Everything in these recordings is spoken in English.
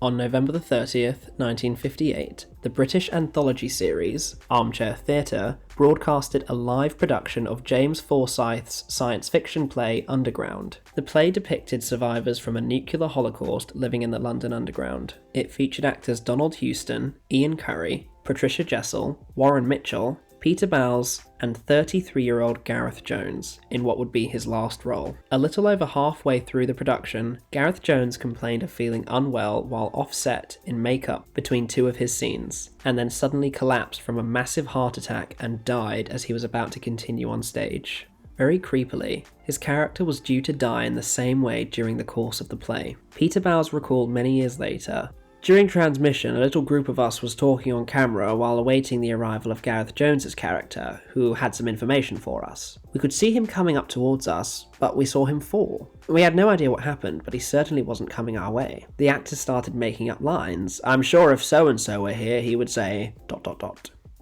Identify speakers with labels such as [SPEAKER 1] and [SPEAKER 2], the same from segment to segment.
[SPEAKER 1] On November the 30th, 1958, the British anthology series, Armchair Theatre, broadcasted a live production of James Forsyth's science fiction play Underground. The play depicted survivors from a nuclear holocaust living in the London Underground. It featured actors Donald Houston, Ian Curry, Patricia Jessel, Warren Mitchell, Peter Bowles, and 33-year-old Gareth Jones, in what would be his last role. A little over halfway through the production, Gareth Jones complained of feeling unwell while offset in makeup between two of his scenes, and then suddenly collapsed from a massive heart attack and died as he was about to continue on stage. Very creepily, his character was due to die in the same way during the course of the play. Peter Bowles recalled many years later, "During transmission, a little group of us was talking on camera while awaiting the arrival of Gareth Jones's character, who had some information for us. We could see him coming up towards us, but we saw him fall. We had no idea what happened, but he certainly wasn't coming our way. The actors started making up lines. 'I'm sure if so-and-so were here, he would say... ...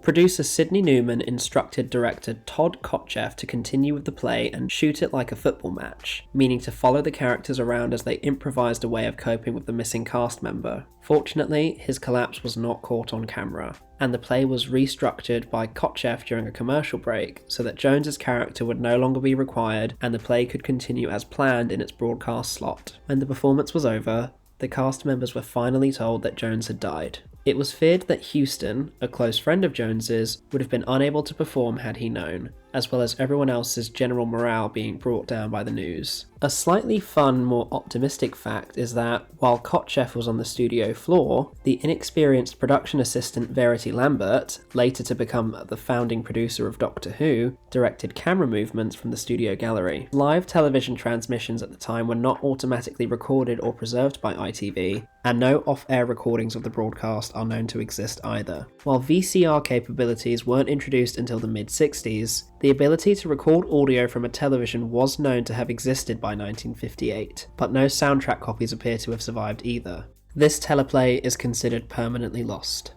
[SPEAKER 1] Producer Sidney Newman instructed director Todd Kotcheff to continue with the play and shoot it like a football match, meaning to follow the characters around as they improvised a way of coping with the missing cast member. Fortunately, his collapse was not caught on camera, and the play was restructured by Kotcheff during a commercial break so that Jones's character would no longer be required and the play could continue as planned in its broadcast slot. When the performance was over, the cast members were finally told that Jones had died. It was feared that Houston, a close friend of Jones's, would have been unable to perform had he known, as well as everyone else's general morale being brought down by the news. A slightly fun, more optimistic fact is that, while Kotcheff was on the studio floor, the inexperienced production assistant Verity Lambert, later to become the founding producer of Doctor Who, directed camera movements from the studio gallery. Live television transmissions at the time were not automatically recorded or preserved by ITV, and no off-air recordings of the broadcast are known to exist either. While VCR capabilities weren't introduced until the mid-60s, the ability to record audio from a television was known to have existed by 1958, but no soundtrack copies appear to have survived either. This teleplay is considered permanently lost.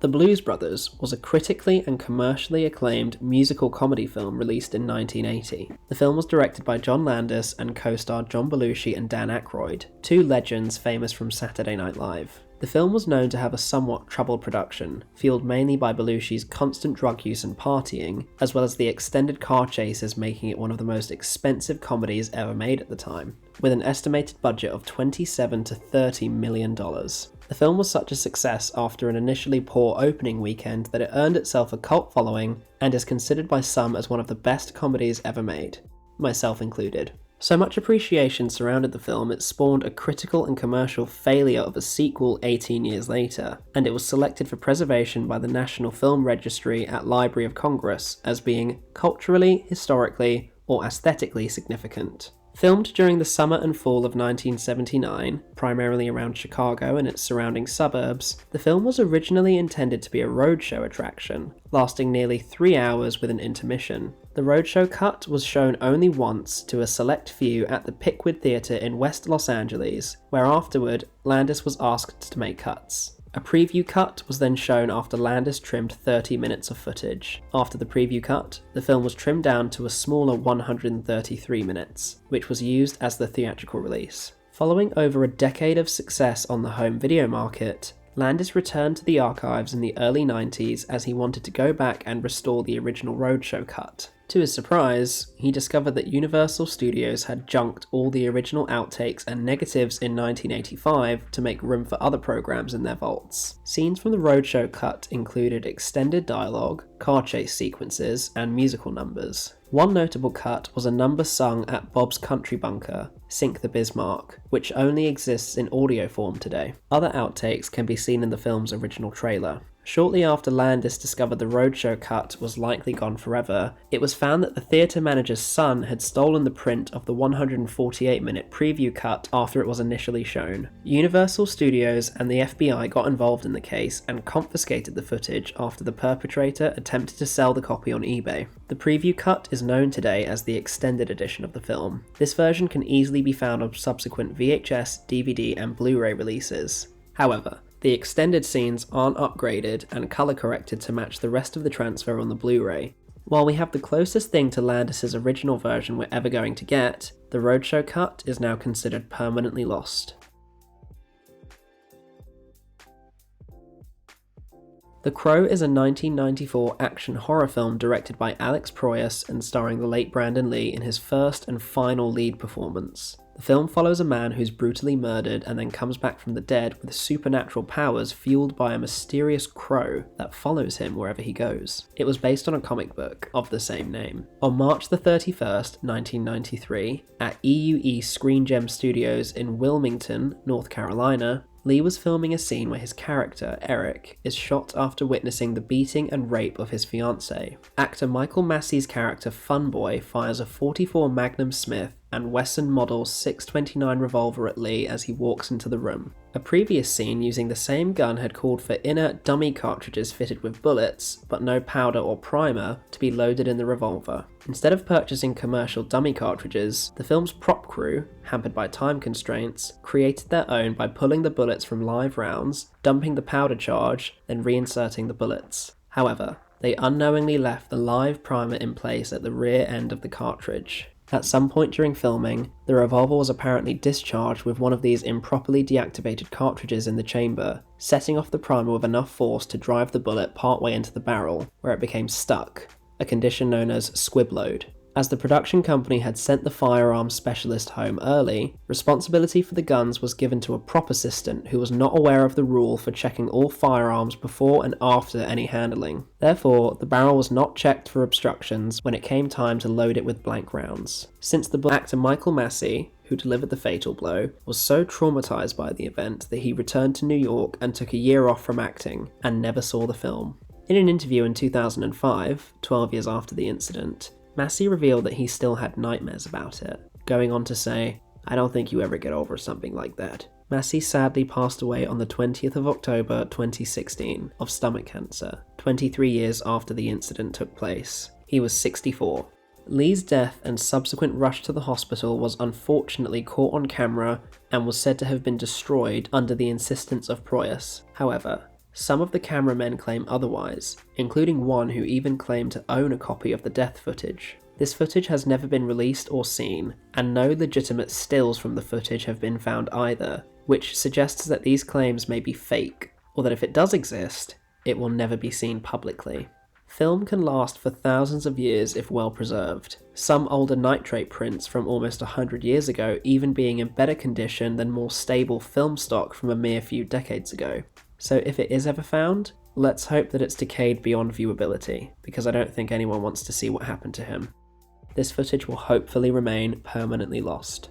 [SPEAKER 1] The Blues Brothers was a critically and commercially acclaimed musical comedy film released in 1980. The film was directed by John Landis and co-starred John Belushi and Dan Aykroyd, two legends famous from Saturday Night Live. The film was known to have a somewhat troubled production, fueled mainly by Belushi's constant drug use and partying, as well as the extended car chases making it one of the most expensive comedies ever made at the time, with an estimated budget of $27 to $30 million. The film was such a success after an initially poor opening weekend that it earned itself a cult following and is considered by some as one of the best comedies ever made, myself included. So much appreciation surrounded the film, it spawned a critical and commercial failure of a sequel 18 years later, and it was selected for preservation by the National Film Registry at Library of Congress as being culturally, historically, or aesthetically significant. Filmed during the summer and fall of 1979, primarily around Chicago and its surrounding suburbs, the film was originally intended to be a roadshow attraction, lasting nearly 3 hours with an intermission. The roadshow cut was shown only once to a select few at the Pickwood Theatre in West Los Angeles, where afterward, Landis was asked to make cuts. A preview cut was then shown after Landis trimmed 30 minutes of footage. After the preview cut, the film was trimmed down to a smaller 133 minutes, which was used as the theatrical release. Following over a decade of success on the home video market, Landis returned to the archives in the early 90s as he wanted to go back and restore the original roadshow cut. To his surprise, he discovered that Universal Studios had junked all the original outtakes and negatives in 1985 to make room for other programs in their vaults. Scenes from the roadshow cut included extended dialogue, car chase sequences, and musical numbers. One notable cut was a number sung at Bob's Country Bunker, Sink the Bismarck, which only exists in audio form today. Other outtakes can be seen in the film's original trailer. Shortly after Landis discovered the roadshow cut was likely gone forever, it was found that the theatre manager's son had stolen the print of the 148-minute preview cut after it was initially shown. Universal Studios and the FBI got involved in the case and confiscated the footage after the perpetrator attempted to sell the copy on eBay. The preview cut is known today as the extended edition of the film. This version can easily be found on subsequent VHS, DVD, and Blu-ray releases. However, the extended scenes aren't upgraded and color corrected to match the rest of the transfer on the Blu-ray. While we have the closest thing to Landis' original version we're ever going to get, The roadshow cut is now considered permanently lost. The Crow is a 1994 action horror film directed by Alex Proyas and starring the late Brandon Lee in his first and final lead performance. The film follows a man who's brutally murdered and then comes back from the dead with supernatural powers fueled by a mysterious crow that follows him wherever he goes. It was based on a comic book of the same name. On March the 31st, 1993, at EUE Screen Gem Studios in Wilmington, North Carolina, Lee was filming a scene where his character, Eric, is shot after witnessing the beating and rape of his fiancée. Actor Michael Massey's character Funboy fires a .44 Magnum Smith and Wesson Model 629 revolver at Lee as he walks into the room. A previous scene using the same gun had called for inert dummy cartridges fitted with bullets, but no powder or primer, to be loaded in the revolver. Instead of purchasing commercial dummy cartridges, the film's prop crew, hampered by time constraints, created their own by pulling the bullets from live rounds, dumping the powder charge, then reinserting the bullets. However, they unknowingly left the live primer in place at the rear end of the cartridge. At some point during filming, the revolver was apparently discharged with one of these improperly deactivated cartridges in the chamber, setting off the primer with enough force to drive the bullet partway into the barrel, where it became stuck, a condition known as squib load. As the production company had sent the firearms specialist home early, responsibility for the guns was given to a prop assistant who was not aware of the rule for checking all firearms before and after any handling. Therefore, the barrel was not checked for obstructions when it came time to load it with blank rounds. Since the actor Michael Massey, who delivered the fatal blow, was so traumatized by the event that he returned to New York and took a year off from acting, and never saw the film. In an interview in 2005, 12 years after the incident, Massey revealed that he still had nightmares about it, going on to say, "I don't think you ever get over something like that." Massey sadly passed away on the 20th of October 2016 of stomach cancer, 23 years after the incident took place. He was 64. Lee's death and subsequent rush to the hospital was unfortunately caught on camera and was said to have been destroyed under the insistence of Proyas. However, some of the cameramen claim otherwise, including one who even claimed to own a copy of the death footage. This footage has never been released or seen, and no legitimate stills from the footage have been found either, which suggests that these claims may be fake, or that if it does exist, it will never be seen publicly. Film can last for thousands of years if well preserved, some older nitrate prints from almost 100 years ago even being in better condition than more stable film stock from a mere few decades ago. So if it is ever found, let's hope that it's decayed beyond viewability, because I don't think anyone wants to see what happened to him. This footage will hopefully remain permanently lost.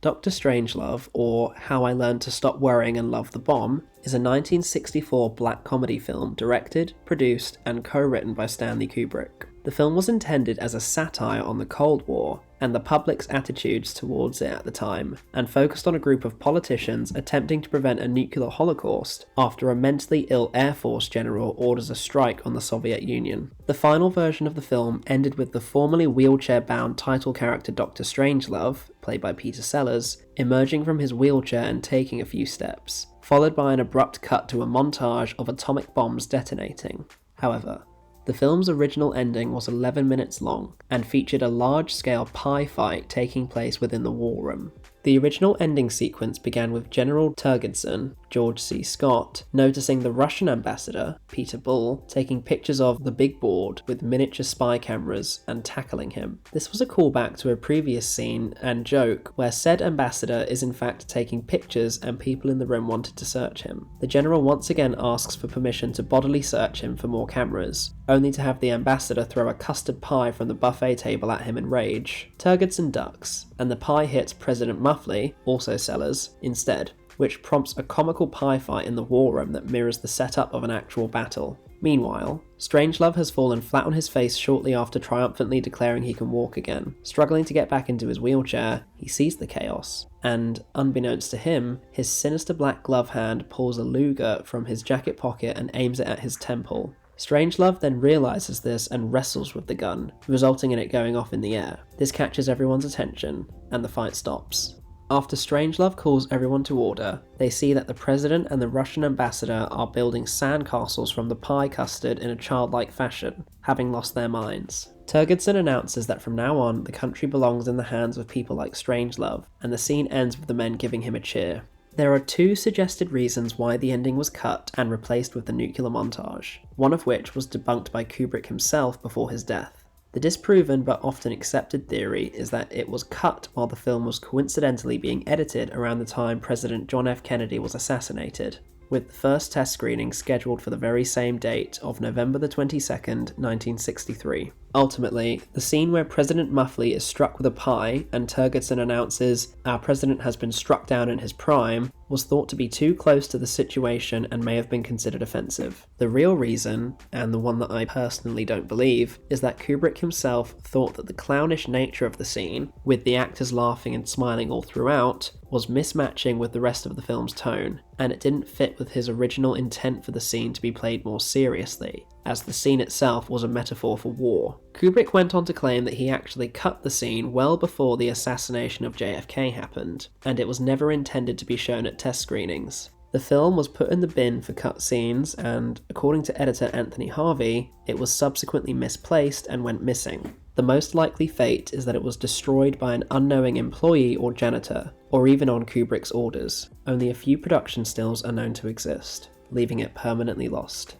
[SPEAKER 1] Dr. Strangelove, or How I Learned to Stop Worrying and Love the Bomb, is a 1964 black comedy film directed, produced, and co-written by Stanley Kubrick. The film was intended as a satire on the Cold War and the public's attitudes towards it at the time, and focused on a group of politicians attempting to prevent a nuclear holocaust after a mentally ill Air Force general orders a strike on the Soviet Union. The final version of the film ended with the formerly wheelchair-bound title character Dr. Strangelove, played by Peter Sellers, emerging from his wheelchair and taking a few steps, followed by an abrupt cut to a montage of atomic bombs detonating. However, the film's original ending was 11 minutes long and featured a large-scale pie fight taking place within the war room. The original ending sequence began with General Turgidson, George C. Scott, noticing the Russian ambassador, Peter Bull, taking pictures of the big board with miniature spy cameras and tackling him. This was a callback to a previous scene and joke where said ambassador is in fact taking pictures and people in the room wanted to search him. The general once again asks for permission to bodily search him for more cameras, only to have the ambassador throw a custard pie from the buffet table at him in rage. Turgidson ducks, and the pie hits President Muffley, also Sellers, instead, which prompts a comical pie fight in the war room that mirrors the setup of an actual battle. Meanwhile, Strangelove has fallen flat on his face shortly after triumphantly declaring he can walk again. Struggling to get back into his wheelchair, he sees the chaos, and, unbeknownst to him, his sinister black glove hand pulls a Luger from his jacket pocket and aims it at his temple. Strangelove then realises this and wrestles with the gun, resulting in it going off in the air. This catches everyone's attention, and the fight stops. After Strangelove calls everyone to order, they see that the president and the Russian ambassador are building sandcastles from the pie custard in a childlike fashion, having lost their minds. Turgidson announces that from now on, the country belongs in the hands of people like Strangelove, and the scene ends with the men giving him a cheer. There are two suggested reasons why the ending was cut and replaced with the nuclear montage, one of which was debunked by Kubrick himself before his death. The disproven but often accepted theory is that it was cut while the film was coincidentally being edited around the time President John F. Kennedy was assassinated, with the first test screening scheduled for the very same date of November the 22nd, 1963. Ultimately, the scene where President Muffley is struck with a pie and Turgidson announces, "Our president has been struck down in his prime," was thought to be too close to the situation and may have been considered offensive. The real reason, and the one that I personally don't believe, is that Kubrick himself thought that the clownish nature of the scene, with the actors laughing and smiling all throughout, was mismatching with the rest of the film's tone, and it didn't fit with his original intent for the scene to be played more seriously, as the scene itself was a metaphor for war. Kubrick went on to claim that he actually cut the scene well before the assassination of JFK happened, and it was never intended to be shown at test screenings. The film was put in the bin for cut scenes, and, according to editor Anthony Harvey, it was subsequently misplaced and went missing. The most likely fate is that it was destroyed by an unknowing employee or janitor, or even on Kubrick's orders. Only a few production stills are known to exist, leaving it permanently lost.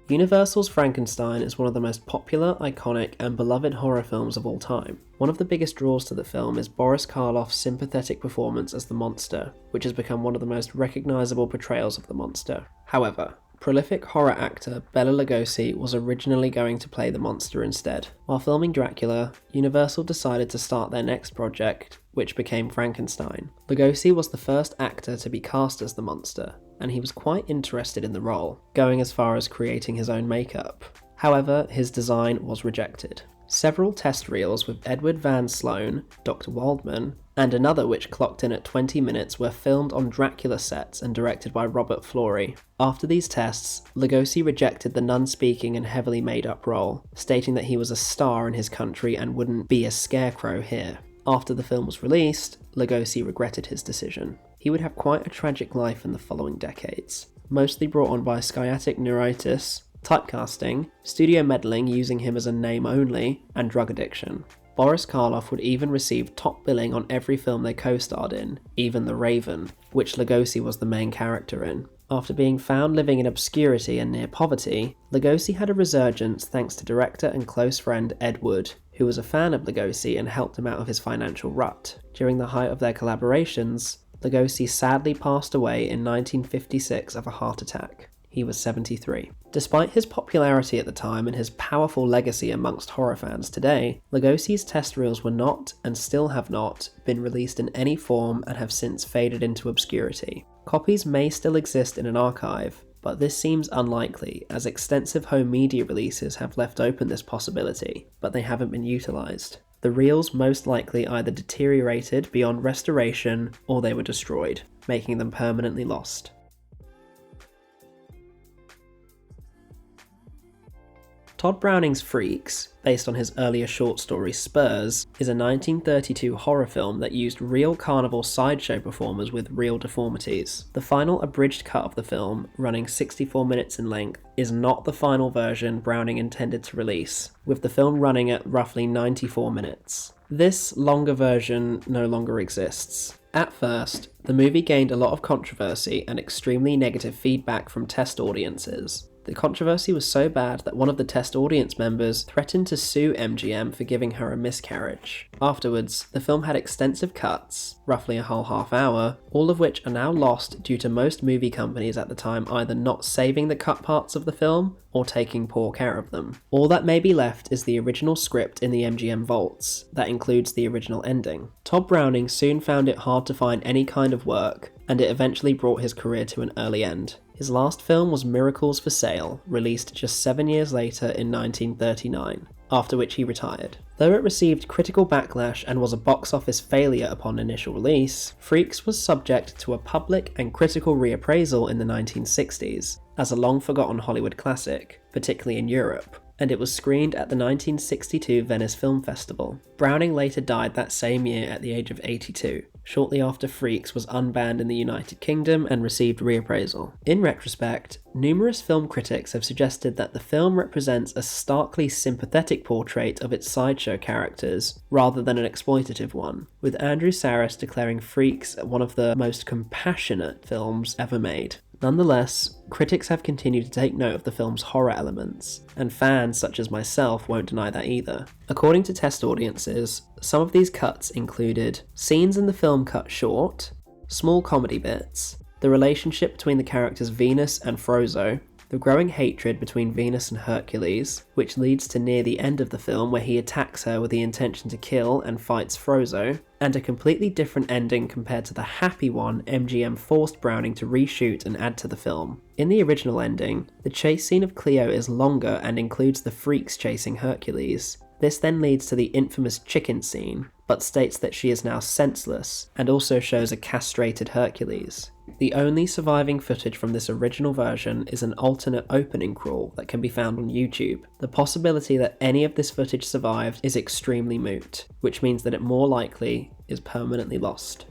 [SPEAKER 1] Universal's Frankenstein is one of the most popular, iconic, and beloved horror films of all time. One of the biggest draws to the film is Boris Karloff's sympathetic performance as the monster, which has become one of the most recognisable portrayals of the monster. However, prolific horror actor Bela Lugosi was originally going to play the monster instead. While filming Dracula, Universal decided to start their next project, which became Frankenstein. Lugosi was the first actor to be cast as the monster, and he was quite interested in the role, going as far as creating his own makeup. However, his design was rejected. Several test reels with Edward Van Sloan, Dr. Waldman, and another which clocked in at 20 minutes were filmed on Dracula sets and directed by Robert Florey. After these tests, Lugosi rejected the non-speaking and heavily made-up role, stating that he was a star in his country and wouldn't be a scarecrow here. After the film was released, Lugosi regretted his decision. He would have quite a tragic life in the following decades, mostly brought on by sciatic neuritis, typecasting, studio meddling using him as a name only, and drug addiction. Boris Karloff would even receive top billing on every film they co-starred in, even The Raven, which Lugosi was the main character in. After being found living in obscurity and near poverty, Lugosi had a resurgence thanks to director and close friend Ed Wood, who was a fan of Lugosi and helped him out of his financial rut. During the height of their collaborations, Lugosi sadly passed away in 1956 of a heart attack. He was 73. Despite his popularity at the time and his powerful legacy amongst horror fans today, Lugosi's test reels were not, and still have not, been released in any form and have since faded into obscurity. Copies may still exist in an archive, but this seems unlikely, as extensive home media releases have left open this possibility, but they haven't been utilised. The reels most likely either deteriorated beyond restoration or they were destroyed, making them permanently lost. Todd Browning's Freaks, based on his earlier short story Spurs, is a 1932 horror film that used real carnival sideshow performers with real deformities. The final abridged cut of the film, running 64 minutes in length, is not the final version Browning intended to release, with the film running at roughly 94 minutes. This longer version no longer exists. At first, the movie gained a lot of controversy and extremely negative feedback from test audiences. The controversy was so bad that one of the test audience members threatened to sue MGM for giving her a miscarriage. Afterwards, the film had extensive cuts, roughly a whole half hour, all of which are now lost due to most movie companies at the time either not saving the cut parts of the film or taking poor care of them. All that may be left is the original script in the MGM vaults, that includes the original ending. Todd Browning soon found it hard to find any kind of work, and it eventually brought his career to an early end. His last film was Miracles for Sale, released just 7 years later in 1939, after which he retired. Though it received critical backlash and was a box office failure upon initial release, Freaks was subject to a public and critical reappraisal in the 1960s, as a long-forgotten Hollywood classic, particularly in Europe, and it was screened at the 1962 Venice Film Festival. Browning later died that same year at the age of 82, shortly after Freaks was unbanned in the United Kingdom and received reappraisal. In retrospect, numerous film critics have suggested that the film represents a starkly sympathetic portrait of its sideshow characters, rather than an exploitative one, with Andrew Sarris declaring Freaks one of the most compassionate films ever made. Nonetheless, critics have continued to take note of the film's horror elements, and fans such as myself won't deny that either. According to test audiences, some of these cuts included scenes in the film cut short, small comedy bits, the relationship between the characters Venus and Frozzo, the growing hatred between Venus and Hercules, which leads to near the end of the film where he attacks her with the intention to kill and fights Frozzo, and a completely different ending compared to the happy one MGM forced Browning to reshoot and add to the film. In the original ending, the chase scene of Cleo is longer and includes the freaks chasing Hercules. This then leads to the infamous chicken scene, but states that she is now senseless, and also shows a castrated Hercules. The only surviving footage from this original version is an alternate opening crawl that can be found on YouTube. The possibility that any of this footage survived is extremely moot, which means that it more likely is permanently lost.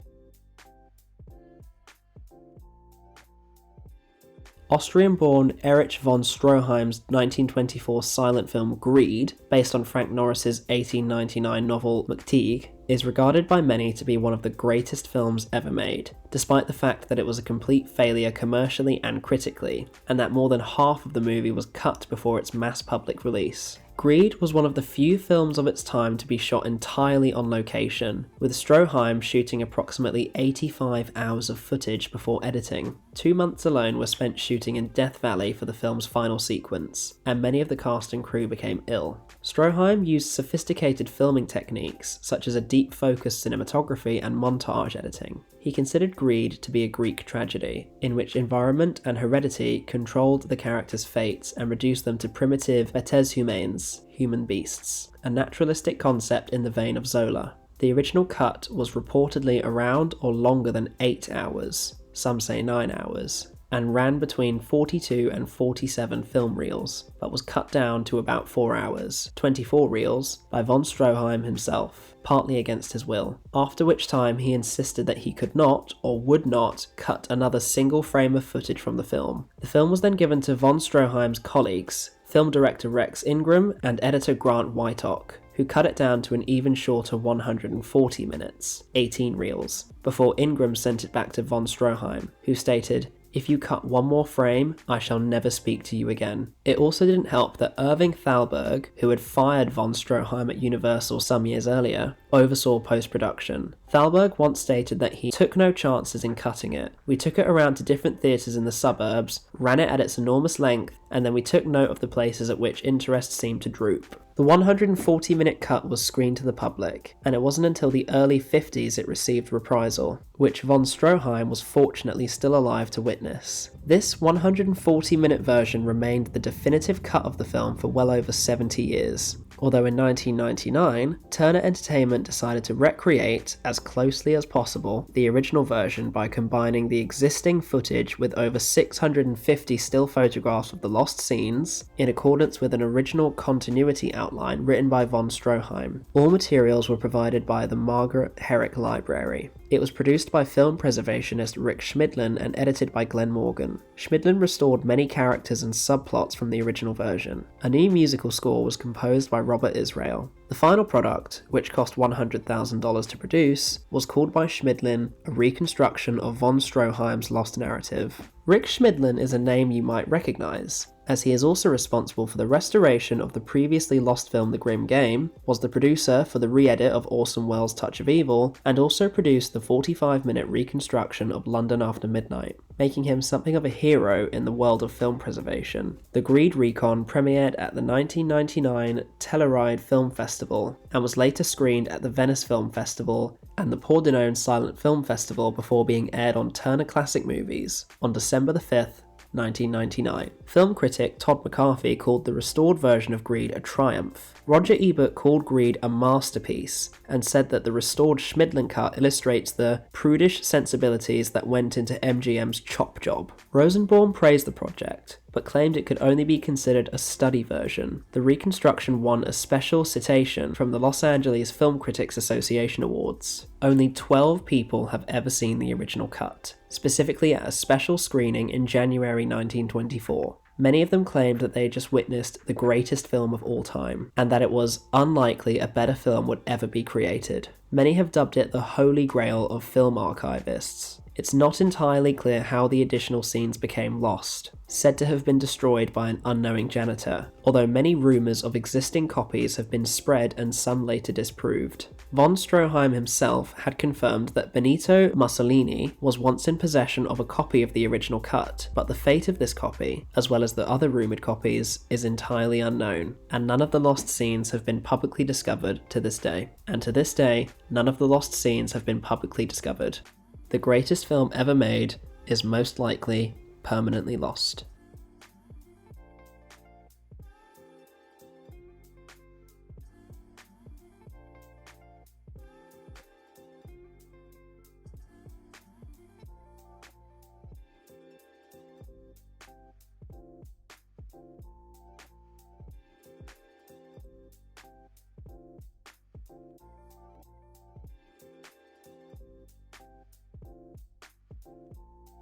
[SPEAKER 1] Austrian-born Erich von Stroheim's 1924 silent film Greed, based on Frank Norris's 1899 novel McTeague, is regarded by many to be one of the greatest films ever made, despite the fact that it was a complete failure commercially and critically, and that more than half of the movie was cut before its mass public release. Greed was one of the few films of its time to be shot entirely on location, with Stroheim shooting approximately 85 hours of footage before editing. 2 months alone were spent shooting in Death Valley for the film's final sequence, and many of the cast and crew became ill. Stroheim used sophisticated filming techniques, such as a deep focus cinematography and montage editing. He considered Greed to be a Greek tragedy, in which environment and heredity controlled the characters' fates and reduced them to primitive betes humains, human beasts, a naturalistic concept in the vein of Zola. The original cut was reportedly around or longer than 8 hours, some say 9 hours, and ran between 42 and 47 film reels, but was cut down to about 4 hours, 24 reels, by von Stroheim himself, partly against his will, after which time he insisted that he could not, or would not, cut another single frame of footage from the film. The film was then given to von Stroheim's colleagues, film director Rex Ingram and editor Grant Whiteock, who cut it down to an even shorter 140 minutes, 18 reels, before Ingram sent it back to von Stroheim, who stated, "If you cut one more frame, I shall never speak to you again." It also didn't help that Irving Thalberg, who had fired von Stroheim at Universal some years earlier, oversaw post-production. Thalberg once stated that he took no chances in cutting it. "We took it around to different theatres in the suburbs, ran it at its enormous length, and then we took note of the places at which interest seemed to droop." The 140-minute cut was screened to the public, and it wasn't until the early 50s it received reprisal, which von Stroheim was fortunately still alive to witness. This 140-minute version remained the definitive cut of the film for well over 70 years, although in 1999, Turner Entertainment decided to recreate, as closely as possible, the original version by combining the existing footage with over 650 still photographs of the lost scenes, in accordance with an original continuity outline written by von Stroheim. All materials were provided by the Margaret Herrick Library. It was produced by film preservationist Rick Schmidlin and edited by Glenn Morgan. Schmidlin restored many characters and subplots from the original version. A new musical score was composed by Robert Israel. The final product, which cost $100,000 to produce, was called by Schmidlin a reconstruction of von Stroheim's lost narrative. Rick Schmidlin is a name you might recognise, as he is also responsible for the restoration of the previously lost film The Grim Game, was the producer for the re-edit of Orson Welles' Touch of Evil, and also produced the 45-minute reconstruction of London After Midnight, making him something of a hero in the world of film preservation. The Greed Recon premiered at the 1999 Telluride Film Festival, and was later screened at the Venice Film Festival and the Pordenone Silent Film Festival before being aired on Turner Classic Movies on December 5th, 1999. Film critic Todd McCarthy called the restored version of Greed a triumph. Roger Ebert called Greed a masterpiece and said that the restored Schmidlin cut illustrates the prudish sensibilities that went into MGM's chop job. Rosenbaum praised the project, but claimed it could only be considered a study version. The reconstruction won a special citation from the Los Angeles Film Critics Association Awards. Only 12 people have ever seen the original cut, specifically at a special screening in January 1924. Many of them claimed that they had just witnessed the greatest film of all time, and that it was unlikely a better film would ever be created. Many have dubbed it the holy grail of film archivists. It's not entirely clear how the additional scenes became lost, said to have been destroyed by an unknowing janitor, although many rumours of existing copies have been spread and some later disproved. Von Stroheim himself had confirmed that Benito Mussolini was once in possession of a copy of the original cut, but the fate of this copy, as well as the other rumoured copies, is entirely unknown, and none of the lost scenes have been publicly discovered to this day. And to this day, none of the lost scenes have been publicly discovered. The greatest film ever made is most likely permanently lost.